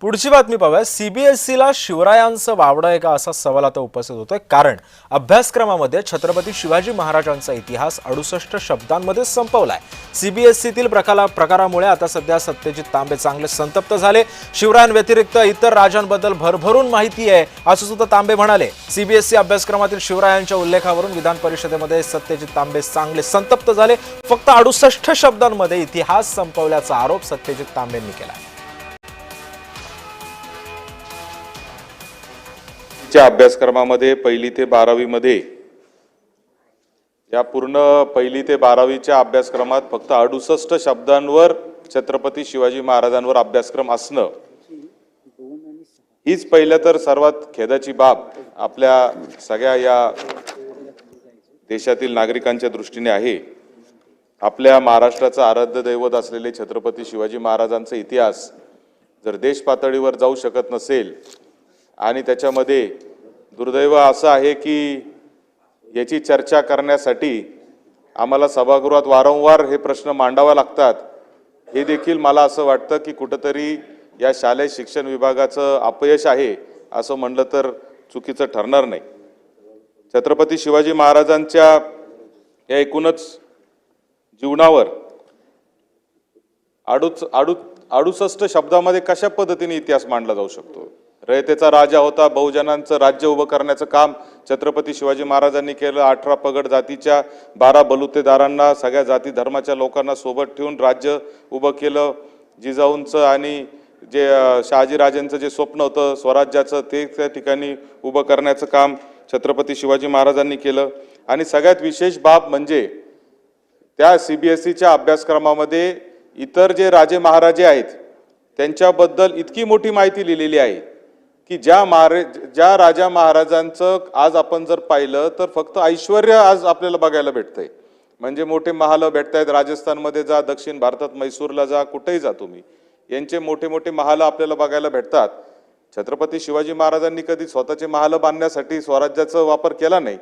पुढची बातमी पाहूया। सीबीएसईला शिवरायांचं वावडं आहे का असा सवाल आता उपस्थित होतोय, कारण अभ्यासक्रमामध्ये छत्रपती शिवाजी महाराजांचा इतिहास 68 शब्दांमध्ये संपवलाय। सीबीएसईतील प्रकारामुळे आता सध्या सत्यजित तांबे चांगले संतप्त झाले। शिवरायांव्यतिरिक्त इतर राजांबद्दल भरभरून माहिती आहे असं सुद्धा तांबे म्हणाले। सीबीएसई अभ्यासक्रमातील शिवरायांच्या उल्लेखावरून विधान परिषदेमध्ये सत्यजित तांबे चांगले संतप्त झाले। फक्त 68 शब्दांमध्ये इतिहास संपवल्याचा आरोप सत्यजित तांबेंनी केला। च्या अभ्यासक्रमामध्ये 1ली ते 12वी मध्ये या पूर्ण 1ली ते 12वीच्या अभ्यासक्रमात फक्त 68 शब्दांवर छत्रपती शिवाजी महाराजांवर अभ्यासक्रम असणं हीच पहिलं तर सर्वात खेदाची बाब आपल्या सगळ्या या देशातील नागरिकांच्या दृष्टीने आहे। आपल्या महाराष्ट्राचं आराध्य दैवत असलेले छत्रपती शिवाजी महाराजांचा इतिहास जर देश पातळीवर जाऊ शकत नसेल आणि त्याच्यामध्ये दुर्दैव असं आहे की याची चर्चा करण्यासाठी आम्हाला सभागृहात वारंवार हे प्रश्न मांडावा लागतात, हे देखील मला असं वाटतं की कुठेतरी या शालेय शिक्षण विभागाचं अपयश आहे असं म्हणलं तर चुकीचं ठरणार नाही। छत्रपती शिवाजी महाराजांच्या या एकूणच जीवनावर 68 शब्दामध्ये कशा पद्धतीने इतिहास मांडला जाऊ शकतो। रयतेचा राजा होता, बहुजनांचं राज्य उभं करण्याचं काम छत्रपती शिवाजी महाराजांनी केलं। 18 पगड जातीच्या 12 बलुतेदारांना, सगळ्या जाती धर्माच्या लोकांना सोबत ठेवून राज्य उभं केलं। जिजाऊंचं आणि जे शहाजीराजांचं जे स्वप्न होतं स्वराज्याचं ते त्या ठिकाणी उभं करण्याचं काम छत्रपती शिवाजी महाराजांनी केलं। आणि सगळ्यात विशेष बाब म्हणजे त्या सीबीएसईच्या अभ्यासक्रमामध्ये इतर जे राजे महाराजे आहेत त्यांच्याबद्दल इतकी मोठी माहिती लिहिलेली आहे की ज्या राजा महाराजांचं आज आपण जर पाहिलं तर फक्त ऐश्वर्य आज आपल्याला बघायला भेटतंय। म्हणजे मोठे महाल भेटतायत, राजस्थानमध्ये जा, दक्षिण भारतात मैसूरला जा, कुठेही जा तुम्ही, यांचे मोठे मोठे महाल आपल्याला बघायला भेटतात। छत्रपती शिवाजी महाराजांनी कधी स्वतःचे महाल बांधण्यासाठी स्वराज्याचा वापर केला नाही,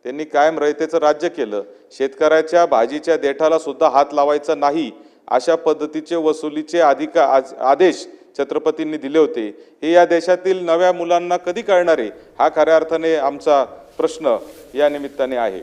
त्यांनी कायम रयतेचं राज्य केलं। शेतकऱ्याच्या भाजीच्या देठाला सुद्धा हात लावायचा नाही अशा पद्धतीचे वसुलीचे आदेश छत्रपतींनी दिले होते। हे या देशातील नव्या मुलांना कधी कळणार आहे हा खऱ्या अर्थाने आमचा प्रश्न या निमित्ताने आहे।